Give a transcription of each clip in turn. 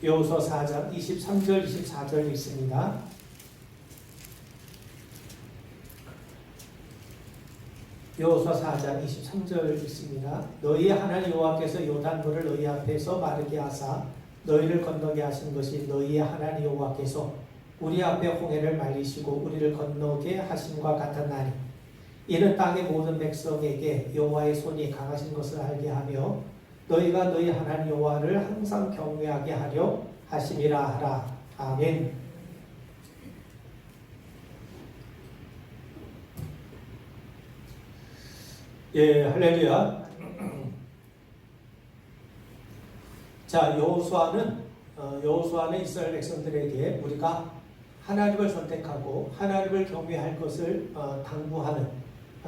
여호수아 4장 23절 24절 있습니다. 여호수아 4장 23절 있습니다. 너희 하나님 여호와께서 요단물을 너희 앞에서 마르게 하사 너희를 건너게 하신 것이 너희의 하나님 여호와께서 우리 앞에 홍해를 말리시고 우리를 건너게 하심과 같았나니 이는 땅의 모든 백성에게 여호와의 손이 강하신 것을 알게 하며 너희가 너희 하나님 여호와를 항상 경외하게 하려 하심이라 하라. 아멘. 예, 할렐루야. 자, 여호수아는 이스라엘 백성들에게 우리가 하나님을 선택하고 하나님을 경외할 것을 당부하는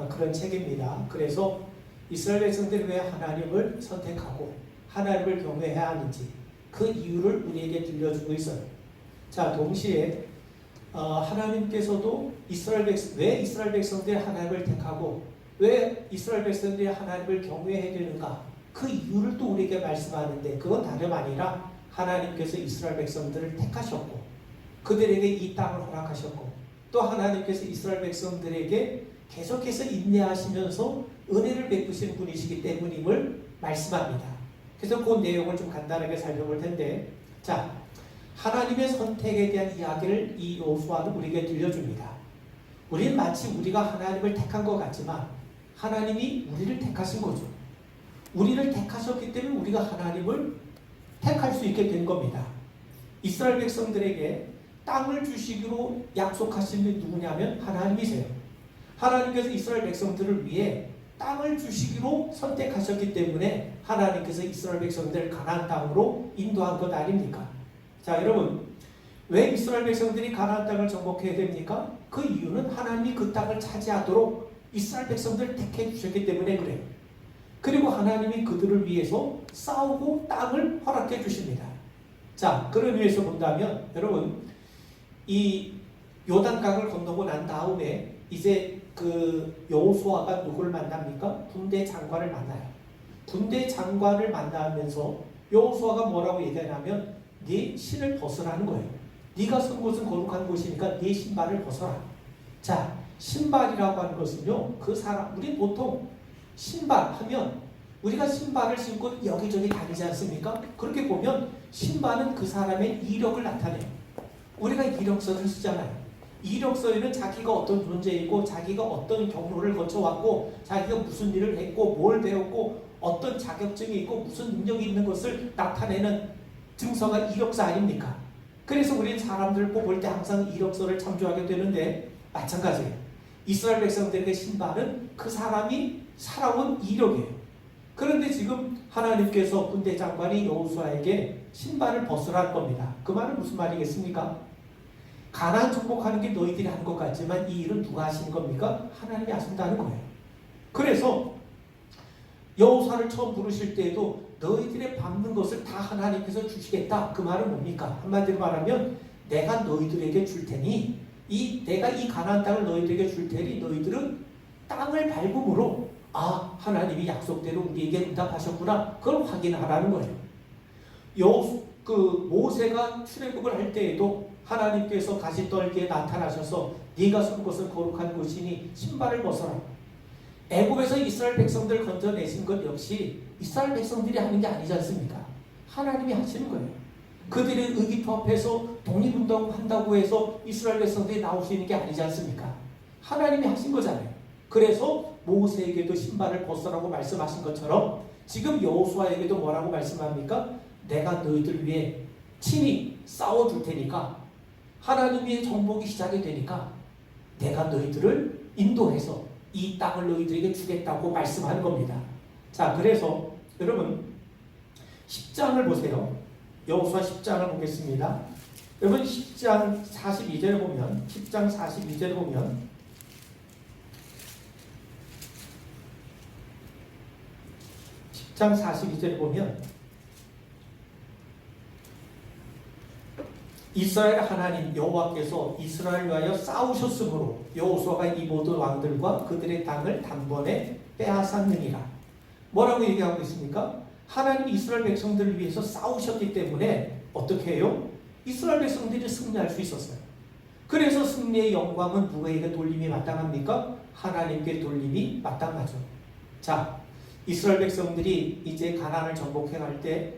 그런 책입니다. 그래서 이스라엘 백성들이 왜 하나님을 선택하고 하나님을 경외해야 하는지 그 이유를 우리에게 들려주고 있어요. 자, 동시에 하나님께서도 왜 이스라엘 백성들이 하나님을 택하고 왜 이스라엘 백성들이 하나님을 경외해야 되는가 그 이유를 또 우리에게 말씀하는데 그건 다름 아니라 하나님께서 이스라엘 백성들을 택하셨고 그들에게 이 땅을 허락하셨고 또 하나님께서 이스라엘 백성들에게 계속해서 인내하시면서 은혜를 베푸시는 분이시기 때문임을 말씀합니다. 그래서 그 내용을 좀 간단하게 살펴볼 텐데, 자, 하나님의 선택에 대한 이야기를 이 여호수아는 우리에게 들려줍니다. 우리는 마치 우리가 하나님을 택한 것 같지만 하나님이 우리를 택하신 거죠. 우리를 택하셨기 때문에 우리가 하나님을 택할 수 있게 된 겁니다. 이스라엘 백성들에게 땅을 주시기로 약속하신 분이 누구냐면 하나님이세요. 하나님께서 이스라엘 백성들을 위해 땅을 주시기로 선택하셨기 때문에 하나님께서 이스라엘 백성들을 가나안 땅으로 인도한 것 아닙니까? 자, 여러분, 왜 이스라엘 백성들이 가나안 땅을 정복해야 됩니까? 그 이유는 하나님이 그 땅을 차지하도록 이스라엘 백성들을 택해 주셨기 때문에 그래요. 그리고 하나님이 그들을 위해서 싸우고 땅을 허락해 주십니다. 자, 그런 의미에서 본다면 여러분, 이 요단강을 건너고 난 다음에 이제 그 여호수아가 누구를 만납니까? 군대 장관을 만나요. 군대 장관을 만나면서 여호수아가 뭐라고 얘기하냐면 네 신을 벗으라는 거예요. 네가 선 곳은 거룩한 곳이니까 네 신발을 벗어라. 자, 신발이라고 하는 것은요, 그 사람, 우리 보통 신발 하면 우리가 신발을 신고 여기저기 다니지 않습니까? 그렇게 보면 신발은 그 사람의 이력을 나타내요. 우리가 이력서를 쓰잖아요. 이력서에는 자기가 어떤 존재이고 자기가 어떤 경로를 거쳐왔고 자기가 무슨 일을 했고 뭘 배웠고 어떤 자격증이 있고 무슨 능력이 있는 것을 나타내는 증서가 이력서 아닙니까? 그래서 우리는 사람들을 뽑을 때 항상 이력서를 참조하게 되는데 마찬가지예요. 이스라엘 백성들에게 신발은 그 사람이 살아온 이력이에요. 그런데 지금 하나님께서 군대 장관이 여호수아에게 신발을 벗으라는 겁니다. 그 말은 무슨 말이겠습니까? 가나안 정복하는 게 너희들이 한 것 같지만 이 일은 누가 하시는 겁니까? 하나님이 하신다는 거예요. 그래서 여호수아를 처음 부르실 때에도 너희들의 밟는 것을 다 하나님께서 주시겠다. 그 말은 뭡니까? 한마디로 말하면 내가 너희들에게 줄 테니 내가 이 가나안 땅을 너희들에게 줄 테니 너희들은 땅을 밟음으로 하나님이 약속대로 우리에게 응답하셨구나. 그걸 확인하라는 거예요. 모세가 출애굽을 할 때에도 하나님께서 가시떨기에 나타나셔서 네가 선 곳은 거룩한 곳이니 신발을 벗어라. 애굽에서 이스라엘 백성들을 건져내신 것 역시 이스라엘 백성들이 하는 게 아니지 않습니까? 하나님이 하시는 거예요. 그들의 의기투합해서 독립운동한다고 해서 이스라엘 백성들이 나올 수 있는 게 아니지 않습니까? 하나님이 하신 거잖아요. 그래서 모세에게도 신발을 벗으라고 말씀하신 것처럼 지금 여호수아에게도 뭐라고 말씀합니까? 내가 너희들 위해 친히 싸워줄 테니까 하나님의 정복이 시작이 되니까 내가 너희들을 인도해서 이 땅을 너희들에게 주겠다고 말씀하는 겁니다. 자, 그래서 여러분 10장을 보세요. 여호수아 10장을 보겠습니다. 여러분 10장 42절에 보면 10장 42절에 보면 이스라엘 하나님 여호와께서 이스라엘을 위하여 싸우셨으므로 여호수아가 이 모든 왕들과 그들의 땅을 단번에 빼앗았느니라. 뭐라고 얘기하고 있습니까? 하나님이 이스라엘 백성들을 위해서 싸우셨기 때문에 어떻게 해요? 이스라엘 백성들이 승리할 수 있었어요. 그래서 승리의 영광은 누구에게 돌림이 마땅합니까? 하나님께 돌림이 마땅하죠. 자, 이스라엘 백성들이 이제 가나안을 정복해 갈 때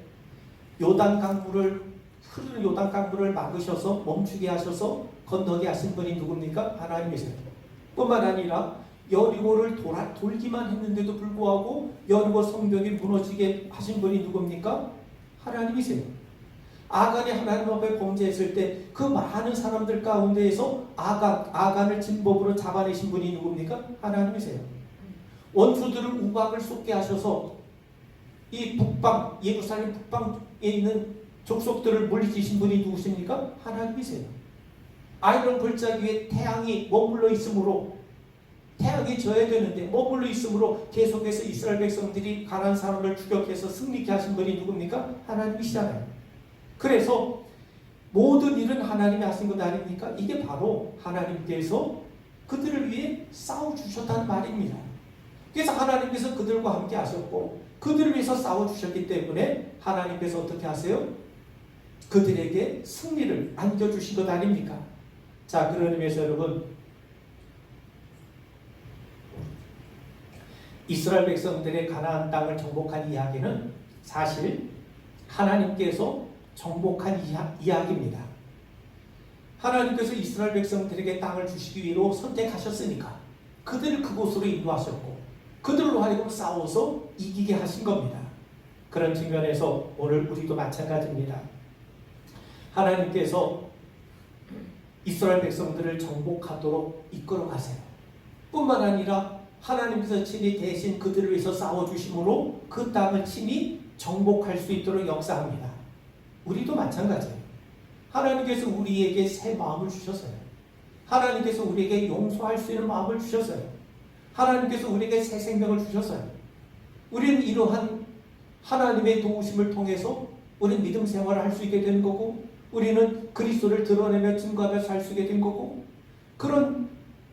흐르는 요단 강물을 막으셔서 멈추게 하셔서 건너게 하신 분이 누굽니까? 하나님이세요. 뿐만 아니라 여리고를 돌기만 했는데도 불구하고 여리고 성벽이 무너지게 하신 분이 누굽니까? 하나님이세요. 아간이 하나님 앞에 범죄했을 때 그 많은 사람들 가운데에서 아간을 진법으로 잡아내신 분이 누굽니까? 하나님이세요. 원수들을 우박을 쏟게 하셔서 이 북방, 예루살렘 북방에 있는 족속들을 물리치신 분이 누구십니까? 하나님이세요. 아이론 골짜기 위에 태양이 머물러 있으므로 태양이 져야 되는데 머물러 있으므로 계속해서 이스라엘 백성들이 가난한 사람을 추격해서 승리케 하신 분이 누굽니까? 하나님이시잖아요. 그래서 모든 일은 하나님이 하신 것 아닙니까? 이게 바로 하나님께서 그들을 위해 싸워주셨다는 말입니다. 그래서 하나님께서 그들과 함께 하셨고 그들을 위해서 싸워주셨기 때문에 하나님께서 어떻게 하세요? 그들에게 승리를 안겨주신 것 아닙니까? 자, 그런 의미에서 여러분, 이스라엘 백성들의 가나안 땅을 정복한 이야기는 사실 하나님께서 정복한 이야기입니다. 하나님께서 이스라엘 백성들에게 땅을 주시기 위로 선택하셨으니까 그들을 그곳으로 인도하셨고 그들로 하여금 싸워서 이기게 하신 겁니다. 그런 측면에서 오늘 우리도 마찬가지입니다. 하나님께서 이스라엘 백성들을 정복하도록 이끌어 가세요. 뿐만 아니라 하나님께서 친히 대신 그들을 위해서 싸워주심으로 그 땅을 친히 정복할 수 있도록 역사합니다. 우리도 마찬가지예요. 하나님께서 우리에게 새 마음을 주셨어요. 하나님께서 우리에게 용서할 수 있는 마음을 주셨어요. 하나님께서 우리에게 새 생명을 주셨어요. 우리는 이러한 하나님의 도우심을 통해서 우리는 믿음 생활을 할 수 있게 된 거고 우리는 그리스도를 드러내며 증거하며 살 수 있게 된 거고 그런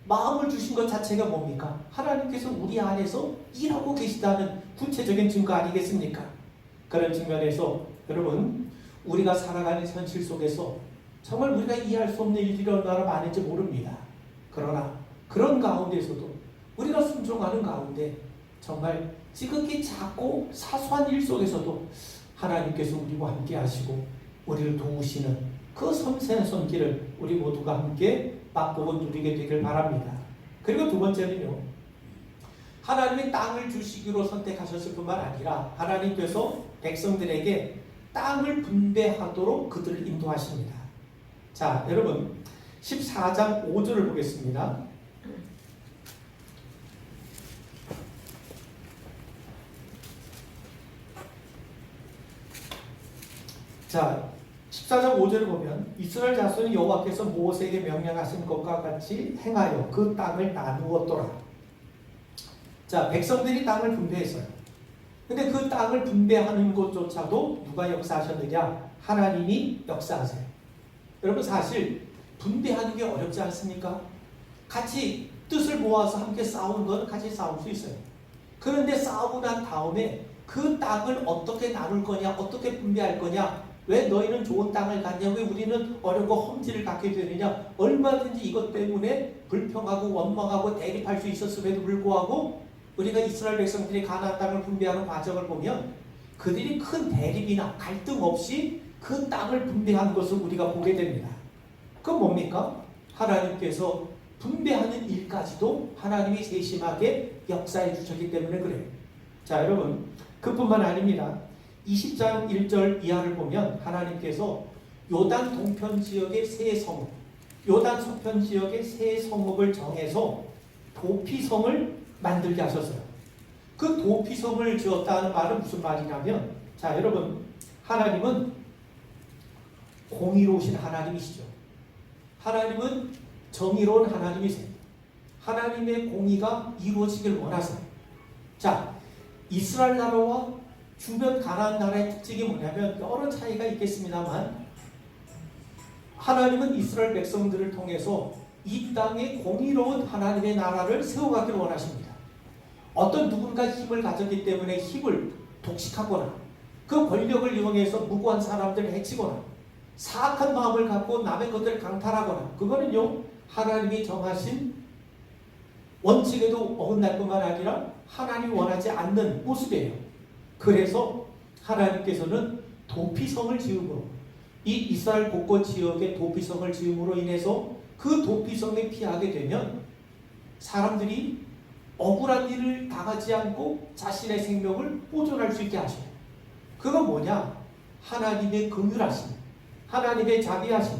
마음을 주신 것 자체가 뭡니까? 하나님께서 우리 안에서 일하고 계시다는 구체적인 증거 아니겠습니까? 그런 측면에서 여러분 우리가 살아가는 현실 속에서 정말 우리가 이해할 수 없는 일들이 얼마나 많은지 모릅니다. 그러나 그런 가운데서도 우리가 순종하는 가운데 정말 지극히 작고 사소한 일 속에서도 하나님께서 우리와 함께 하시고 우리를 도우시는 그 섬세한 손길을 우리 모두가 함께 맛보고 누리게 되길 바랍니다. 그리고 두 번째는요. 하나님이 땅을 주시기로 선택하셨을 뿐만 아니라 하나님께서 백성들에게 땅을 분배하도록 그들을 인도하십니다. 자, 여러분 14장 5절을 보겠습니다. 자, 14장 5절을 보면 이스라엘 자손이 여호와께서 모세에게 명령하신 것과 같이 행하여 그 땅을 나누었더라. 자, 백성들이 땅을 분배했어요. 근데 그 땅을 분배하는 것조차도 누가 역사하셨느냐? 하나님이 역사하세요. 여러분 사실 분배하는 게 어렵지 않습니까? 같이 뜻을 모아서 함께 싸우는 건 같이 싸울 수 있어요. 그런데 싸우고 난 다음에 그 땅을 어떻게 나눌 거냐, 어떻게 분배할 거냐, 왜 너희는 좋은 땅을 갖냐, 왜 우리는 어렵고 험지를 갖게 되느냐, 얼마든지 이것 때문에 불평하고 원망하고 대립할 수 있었음에도 불구하고 우리가 이스라엘 백성들이 가나안 땅을 분배하는 과정을 보면 그들이 큰 대립이나 갈등 없이 그 땅을 분배한 것을 우리가 보게 됩니다. 그건 뭡니까? 하나님께서 분배하는 일까지도 하나님이 세심하게 역사해 주셨기 때문에 그래요. 자, 여러분 그뿐만 아닙니다. 20장 1절 이하를 보면 하나님께서 요단 동편 지역의 세 성읍, 요단 서편 지역의 세 성읍을 정해서 도피성을 만들게 하셨어요. 그 도피성을 지었다는 말은 무슨 말이냐면, 자, 여러분 하나님은 공의로우신 하나님이시죠. 하나님은 정의로운 하나님이세요. 하나님의 공의가 이루어지길 원하세요. 자, 이스라엘 나라와 주변 가나안 나라의 특징이 뭐냐면 여러 차이가 있겠습니다만 하나님은 이스라엘 백성들을 통해서 이 땅에 공의로운 하나님의 나라를 세워가기를 원하십니다. 어떤 누군가 힘을 가졌기 때문에 힘을 독식하거나 그 권력을 이용해서 무고한 사람들을 해치거나 사악한 마음을 갖고 남의 것들을 강탈하거나, 그거는요 하나님이 정하신 원칙에도 어긋날 뿐만 아니라 하나님이 원하지 않는 모습이에요. 그래서 하나님께서는 도피성을 지음으로, 이 이스라엘 곳곳 지역에 도피성을 지음으로 인해서 그 도피성에 피하게 되면 사람들이 억울한 일을 당하지 않고 자신의 생명을 보존할 수 있게 하셔요. 그건 뭐냐? 하나님의 긍휼하심, 하나님의 자비하심,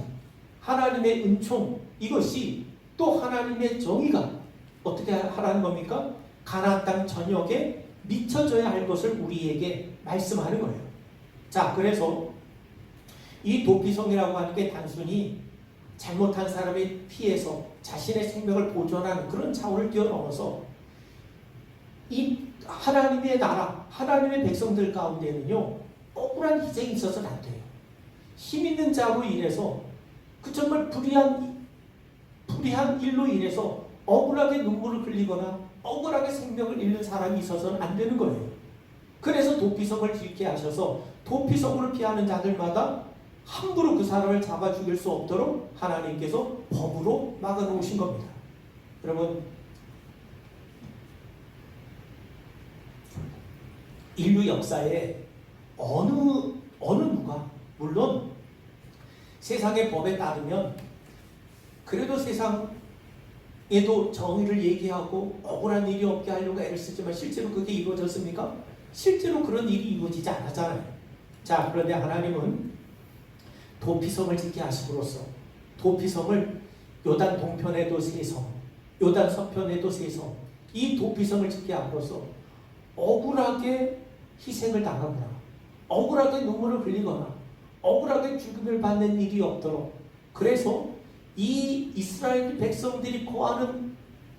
하나님의 은총, 이것이 또 하나님의 정의가 어떻게 하라는 겁니까? 가나안 땅 전역에 미쳐져야 할 것을 우리에게 말씀하는 거예요. 자, 그래서 이 도피성이라고 하는 게 단순히 잘못한 사람에 피해서 자신의 생명을 보존하는 그런 차원을 뛰어넘어서 이 하나님의 나라, 하나님의 백성들 가운데는요 억울한 희생이 있어서는 안 돼요. 힘 있는 자로 인해서 그 정말 불의한 일로 인해서 억울하게 눈물을 흘리거나 억울하게 생명을 잃는 사람이 있어서는 안 되는 거예요. 그래서 도피성을 짓게 하셔서 도피성으로 피하는 자들마다 함부로 그 사람을 잡아 죽일 수 없도록 하나님께서 법으로 막아놓으신 겁니다. 여러분, 인류 역사에 어느 누가, 물론 세상의 법에 따르면 그래도 세상에도 정의를 얘기하고 억울한 일이 없게 하려고 애를 쓰지만 실제로 그게 이루어졌습니까? 실제로 그런 일이 이루어지지 않았잖아요. 자, 그런데 하나님은 도피성을 짓게 하심으로써 도피성을 요단 동편에도 3성, 요단 서편에도 3성, 이 도피성을 짓게 함으로써 억울하게 희생을 당하거나 억울하게 눈물을 흘리거나 억울하게 죽음을 받는 일이 없도록, 그래서 이 이스라엘 백성들이 거하는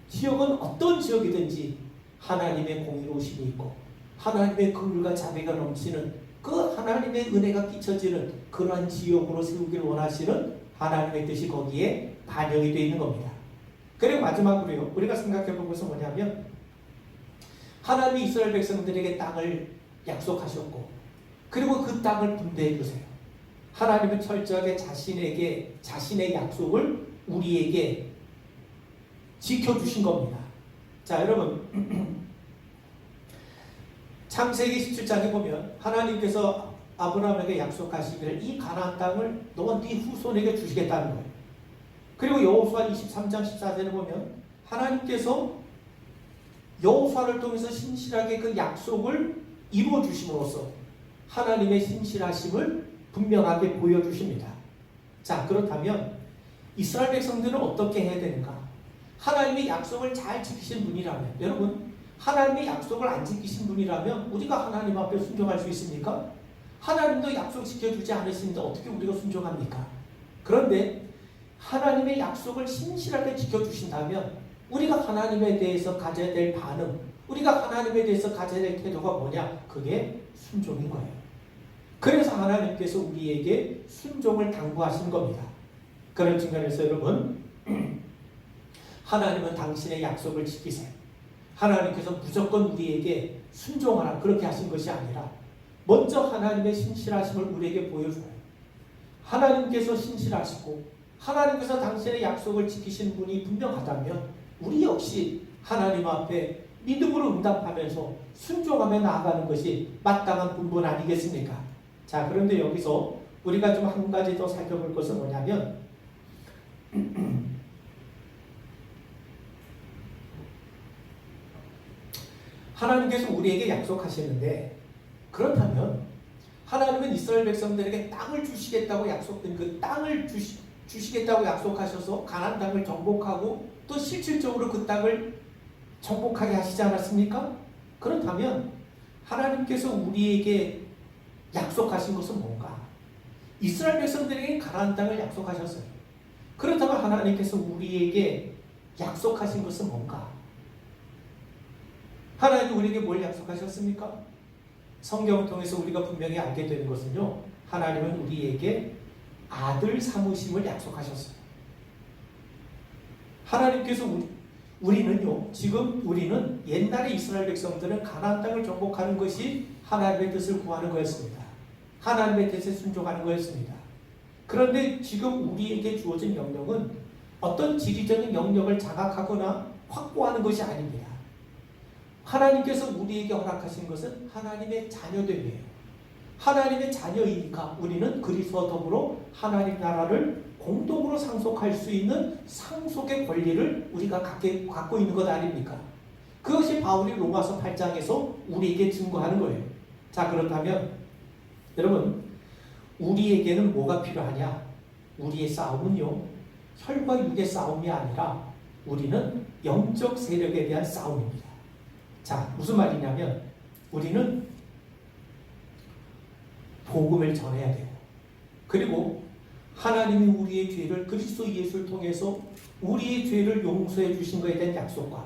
지역은 어떤 지역이든지 하나님의 공의로우심이 있고 하나님의 긍휼과 자비가 넘치는 그 하나님의 은혜가 끼쳐지는 그러한 지역으로 세우기를 원하시는 하나님의 뜻이 거기에 반영이 되어 있는 겁니다. 그리고 마지막으로요, 우리가 생각해 볼 것은 뭐냐면, 하나님이 이스라엘 백성들에게 땅을 약속하셨고 그리고 그 땅을 분배해 주세요. 하나님은 철저하게 자신의 약속을 우리에게 지켜주신 겁니다. 자, 여러분, 창세기 17장에 보면 하나님께서 아브라함에게 약속하시기를 이 가나안 땅을 너와 네 후손에게 주시겠다는 거예요. 그리고 여호수아 23장 14절에 보면 하나님께서 여호수아를 통해서 신실하게 그 약속을 이루어 주심으로써 하나님의 신실하심을 분명하게 보여주십니다. 자, 그렇다면 이스라엘 백성들은 어떻게 해야 되는가? 하나님의 약속을 잘 지키신 분이라면, 여러분, 하나님의 약속을 안 지키신 분이라면 우리가 하나님 앞에 순종할 수 있습니까? 하나님도 약속 지켜주지 않으시는데 어떻게 우리가 순종합니까? 그런데 하나님의 약속을 신실하게 지켜주신다면 우리가 하나님에 대해서 가져야 될 반응, 우리가 하나님에 대해서 가져야 될 태도가 뭐냐? 그게 순종인 거예요. 그래서 하나님께서 우리에게 순종을 당부하신 겁니다. 그런 측면에서 여러분, 하나님은 당신의 약속을 지키세요. 하나님께서 무조건 우리에게 순종하라 그렇게 하신 것이 아니라 먼저 하나님의 신실하심을 우리에게 보여줘요. 하나님께서 신실하시고 하나님께서 당신의 약속을 지키신 분이 분명하다면 우리 역시 하나님 앞에 믿음으로 응답하면서 순종하며 나아가는 것이 마땅한 분본 아니겠습니까? 자, 그런데 여기서 우리가 좀 한 가지 더 살펴볼 것은 뭐냐면, 하나님께서 우리에게 약속하시는데, 그렇다면 하나님은 이스라엘 백성들에게 땅을 주시겠다고 약속된 그 땅을 주시겠다고 약속하셔서 가나안 땅을 정복하고 또 실질적으로 그 땅을 정복하게 하시지 않았습니까? 그렇다면 하나님께서 우리에게 약속하신 것은 뭔가? 이스라엘 백성들에게 가나안 땅을 약속하셨어요. 그렇다면 하나님께서 우리에게 약속하신 것은 뭔가? 하나님이 우리에게 뭘 약속하셨습니까? 성경을 통해서 우리가 분명히 알게 되는 것은요, 하나님은 우리에게 아들 삼으심을 약속하셨어요. 하나님께서 우리는요, 지금 우리는 옛날에 이스라엘 백성들은 가나안 땅을 정복하는 것이 하나님의 뜻을 구하는 거였습니다. 하나님의 뜻에 순종하는 거였습니다. 그런데 지금 우리에게 주어진 명령은 어떤 지리적인 영역을 장악하거나 확보하는 것이 아닙니다. 하나님께서 우리에게 허락하신 것은 하나님의 자녀됨이에요. 하나님의 자녀이니까 우리는 그리스도와 더불어 하나님 나라를 공동으로 상속할 수 있는 상속의 권리를 우리가 갖고 있는 것 아닙니까? 그것이 바울이 로마서 8장에서 우리에게 증거하는 거예요. 자, 그렇다면 여러분, 우리에게는 뭐가 필요하냐? 우리의 싸움은요, 혈과 육의 싸움이 아니라 우리는 영적 세력에 대한 싸움입니다. 자, 무슨 말이냐면 우리는 복음을 전해야 돼요. 그리고 하나님이 우리의 죄를 그리스도 예수를 통해서 우리의 죄를 용서해 주신 것에 대한 약속과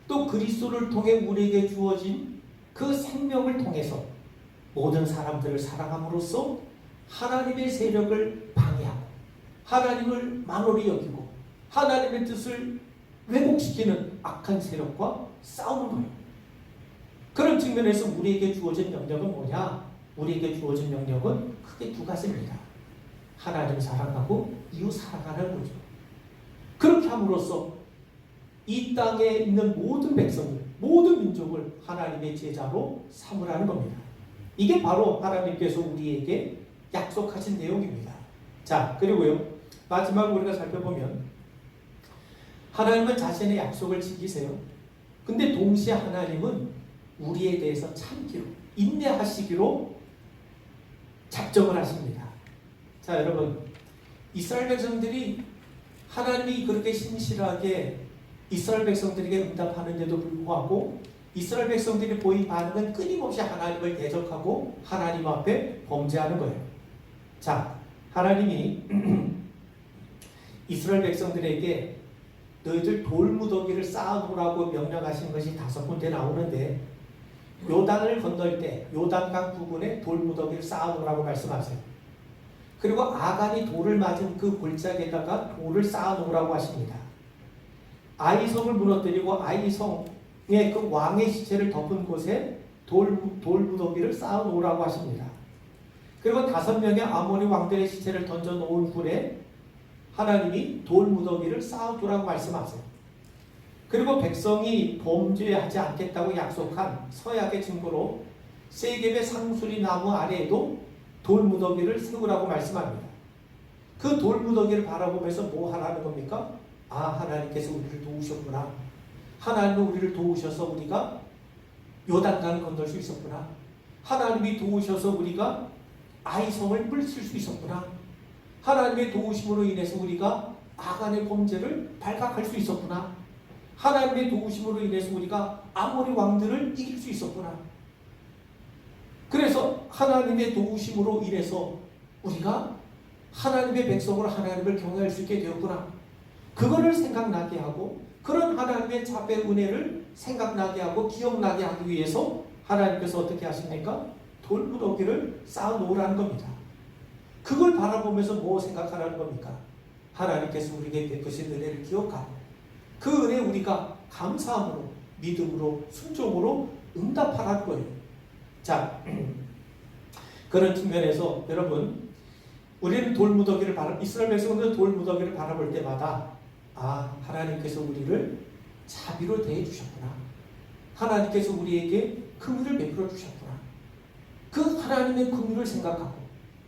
또 그리스도를 통해 우리에게 주어진 그 생명을 통해서 모든 사람들을 사랑함으로써 하나님의 세력을 방해하고 하나님을 만홀히 여기고 하나님의 뜻을 왜곡시키는 악한 세력과 싸우는 거예요. 그런 측면에서 우리에게 주어진 명령은 뭐냐? 우리에게 주어진 명령은 크게 두 가지입니다. 하나님 사랑하고 이웃 사랑하는 거죠. 그렇게 함으로써 이 땅에 있는 모든 백성들, 모든 민족을 하나님의 제자로 삼으라는 겁니다. 이게 바로 하나님께서 우리에게 약속하신 내용입니다. 자, 그리고요, 마지막으로 우리가 살펴보면 하나님은 자신의 약속을 지키세요. 근데 동시에 하나님은 우리에 대해서 참기로, 인내하시기로 작정을 하십니다. 자, 여러분, 이스라엘 백성들이 하나님이 그렇게 신실하게 이스라엘 백성들에게 응답하는데도 불구하고 이스라엘 백성들이 보인 반응은 끊임없이 하나님을 대적하고 하나님 앞에 범죄하는 거예요. 자, 하나님이 이스라엘 백성들에게 너희들 돌무더기를 쌓아놓으라고 명령하신 것이 5군데 나오는데 요단을 건널 때 요단강 부근에 돌무더기를 쌓아놓으라고 말씀하세요. 그리고 아간이 돌을 맞은 그 골짜기에다가 돌을 쌓아놓으라고 하십니다. 아이성을 무너뜨리고 아이성의 그 왕의 시체를 덮은 곳에 돌무더기를 쌓아놓으라고 하십니다. 그리고 5명의 아모리 왕들의 시체를 던져놓은 굴에 하나님이 돌무더기를 쌓아두라고 말씀하세요. 그리고 백성이 범죄하지 않겠다고 약속한 서약의 증거로 세겜의 상수리 나무 아래에도 돌무더기를 세우라고 말씀합니다. 그 돌무더기를 바라보면서 뭐 하라는 겁니까? 아, 하나님께서 우리를 도우셨구나. 하나님은 우리를 도우셔서 우리가 요단강을 건널 수 있었구나. 하나님이 도우셔서 우리가 아이성을 물칠 수 있었구나. 하나님의 도우심으로 인해서 우리가 아간의 범죄를 발각할 수 있었구나. 하나님의 도우심으로 인해서 우리가 아모리 왕들을 이길 수 있었구나. 그래서 하나님의 도우심으로 인해서 우리가 하나님의 백성으로 하나님을 경외할 수 있게 되었구나. 그거를 생각나게 하고 그런 하나님의 자비의 은혜를 생각나게 하고 기억나게 하기 위해서 하나님께서 어떻게 하십니까? 돌무더기를 쌓아놓으라는 겁니다. 그걸 바라보면서 뭐 생각하라는 겁니까? 하나님께서 우리에게 베푸신 은혜를 기억하고 그 은혜에 우리가 감사함으로 믿음으로 순종으로 응답하라는 거예요. 자, 그런 측면에서 여러분, 우리는 이스라엘 백성들은 돌무더기를 바라볼 때마다 아, 하나님께서 우리를 자비로 대해 주셨구나. 하나님께서 우리에게 긍휼을 베풀어 주셨구나. 그 하나님의 긍휼을 생각하고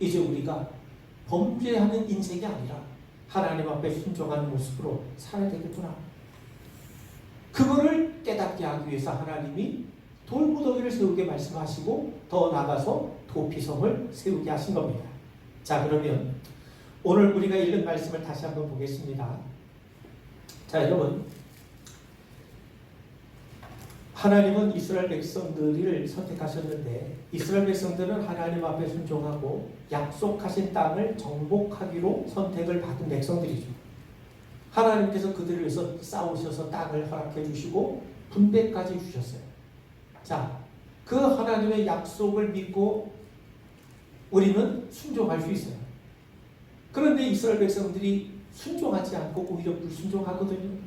이제 우리가 범죄하는 인생이 아니라 하나님 앞에 순종하는 모습으로 살아야 되겠구나. 그거를 깨닫게 하기 위해서 하나님이 돌무더기를 세우게 말씀하시고 더 나아가서 도피성을 세우게 하신 겁니다. 자, 그러면 오늘 우리가 읽은 말씀을 다시 한번 보겠습니다. 자, 여러분, 하나님은 이스라엘 백성들을 선택하셨는데 이스라엘 백성들은 하나님 앞에 순종하고 약속하신 땅을 정복하기로 선택을 받은 백성들이죠. 하나님께서 그들을 위해서 싸우셔서 땅을 허락해 주시고 분배까지 주셨어요. 자, 그 하나님의 약속을 믿고 우리는 순종할 수 있어요. 그런데 이스라엘 백성들이 순종하지 않고 오히려 불순종하거든요.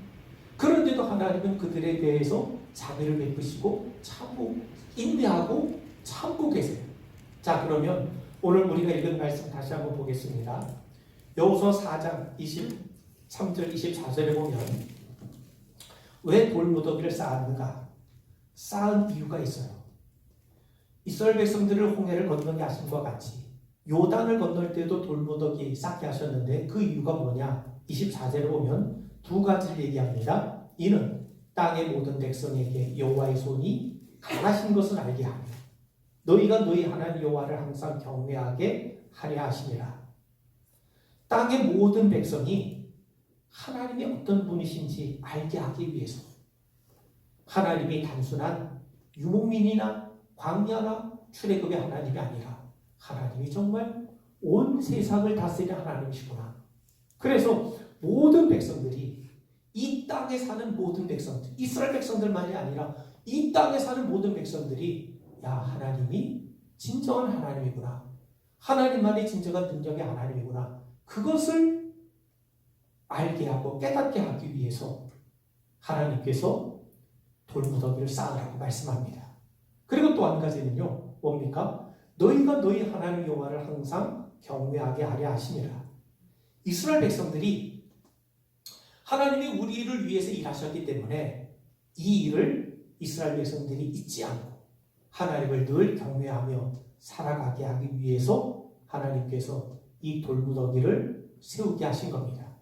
그런데도 하나님은 그들에 대해서 자비를 베푸시고 참고 인내하고 참고 계세요. 자, 그러면 오늘 우리가 읽은 말씀 다시 한번 보겠습니다. 여호수아 4장 23절 24절에 보면 왜 돌무더기를 쌓았는가? 쌓은 이유가 있어요. 이스라엘 백성들을 홍해를 건너게 하신 것과 같이 요단을 건널 때도 돌무더기 쌓게 하셨는데 그 이유가 뭐냐? 24절에 보면 두 가지를 얘기합니다. 이는 땅의 모든 백성에게 여호와의 손이 강하신 것을 알게 하며 너희가 너희 하나님 여호와를 항상 경외하게 하려 하시니라. 땅의 모든 백성이 하나님이 어떤 분이신지 알게 하기 위해서 하나님이 단순한 유목민이나 광야나 출애굽의 하나님이 아니라 하나님이 정말 온 세상을 다스리는 하나님이시구나. 그래서 모든 백성들이 이 땅에 사는 모든 백성들, 이스라엘 백성들만이 아니라 이 땅에 사는 모든 백성들이 야, 하나님이 진정한 하나님이구나. 하나님만이 진정한 능력의 하나님이구나. 그것을 알게 하고 깨닫게 하기 위해서 하나님께서 돌무더기를 쌓으라고 말씀합니다. 그리고 또 한 가지는요. 뭡니까? 너희가 너희 하나님 여호와를 항상 경외하게 하려 하시니라. 이스라엘 백성들이 하나님이 우리를 위해서 일하셨기 때문에 이 일을 이스라엘 백성들이 잊지 않고 하나님을 늘 경외하며 살아가게 하기 위해서 하나님께서 이 돌무더기를 세우게 하신 겁니다.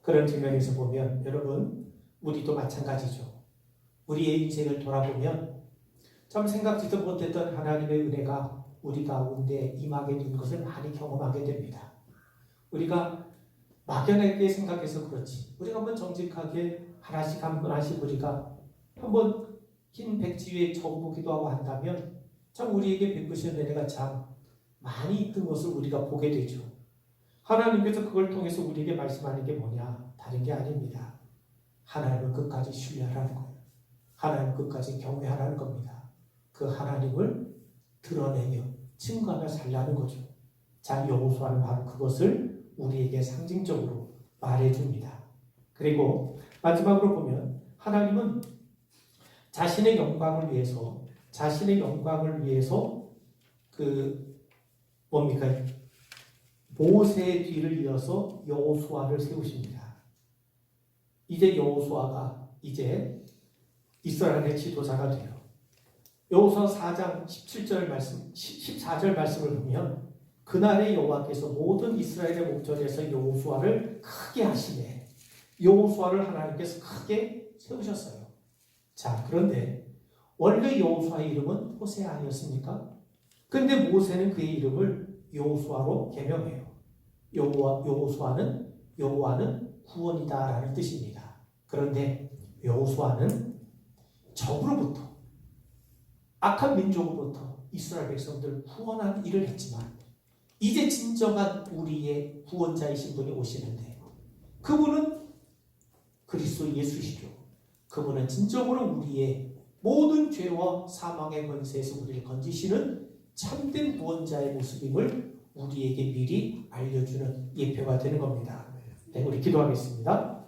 그런 측면에서 보면 여러분 우리도 마찬가지죠. 우리의 인생을 돌아보면 참 생각지도 못했던 하나님의 은혜가 우리 가운데 임하게 된 것을 많이 경험하게 됩니다. 우리가 막연하게 생각해서 그렇지 우리가 한번 정직하게 하나씩 우리가 한번 긴 백지 위에 적어보기도 하고 한다면 참 우리에게 베푸시는 은혜가 참 많이 있던 것을 우리가 보게 되죠. 하나님께서 그걸 통해서 우리에게 말씀하는 게 뭐냐? 다른 게 아닙니다. 하나님을 끝까지 신뢰하라는 거예요. 하나님을 끝까지 경외하라는 겁니다. 그 하나님을 드러내며 증거하며 살라는 거죠. 자, 여호수아는 바로 그것을 우리에게 상징적으로 말해줍니다. 그리고 마지막으로 보면 하나님은 자신의 영광을 위해서 모세의 뒤를 이어서 여호수아를 세우십니다. 이제 여호수아가 이스라엘의 지도자가 돼요. 여호수아 4장 14절 말씀을 보면 그날의 여호와께서 모든 이스라엘의 목전에서 여호수아를 크게 하시네. 여호수아를 하나님께서 크게 세우셨어요. 자, 그런데 원래 여호수아의 이름은 호세 아니었습니까? 근데 모세는 그의 이름을 여호수아로 개명해요. 여호와는 구원이다라는 뜻입니다. 그런데 여호수아는 적으로부터 악한 민족으로부터 이스라엘 백성들을 구원하는 일을 했지만 이제 진정한 우리의 구원자이신 분이 오시는데 그분은 그리스도 예수시죠. 그분은 진정으로 우리의 모든 죄와 사망의 권세에서 우리를 건지시는 참된 구원자의 모습임을 우리에게 미리 알려주는 예표가 되는 겁니다. 네, 우리 기도하겠습니다.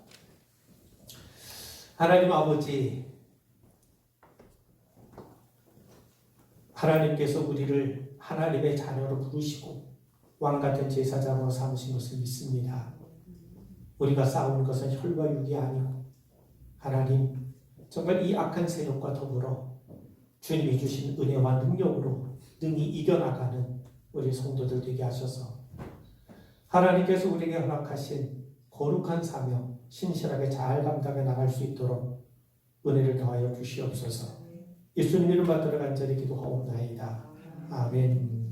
하나님 아버지, 하나님께서 우리를 하나님의 자녀로 부르시고 왕같은 제사장으로 삼으신 것을 믿습니다. 우리가 싸우는 것은 혈과 육이 아니고 하나님 정말 이 악한 세력과 더불어 주님이 주신 은혜와 능력으로 능히 이겨나가는 우리 성도들 되게 하셔서 하나님께서 우리에게 허락하신 거룩한 사명 신실하게 잘 감당해 나갈 수 있도록 은혜를 더하여 주시옵소서. 예수님 이름 받들어 간절히 기도하옵나이다. 아멘.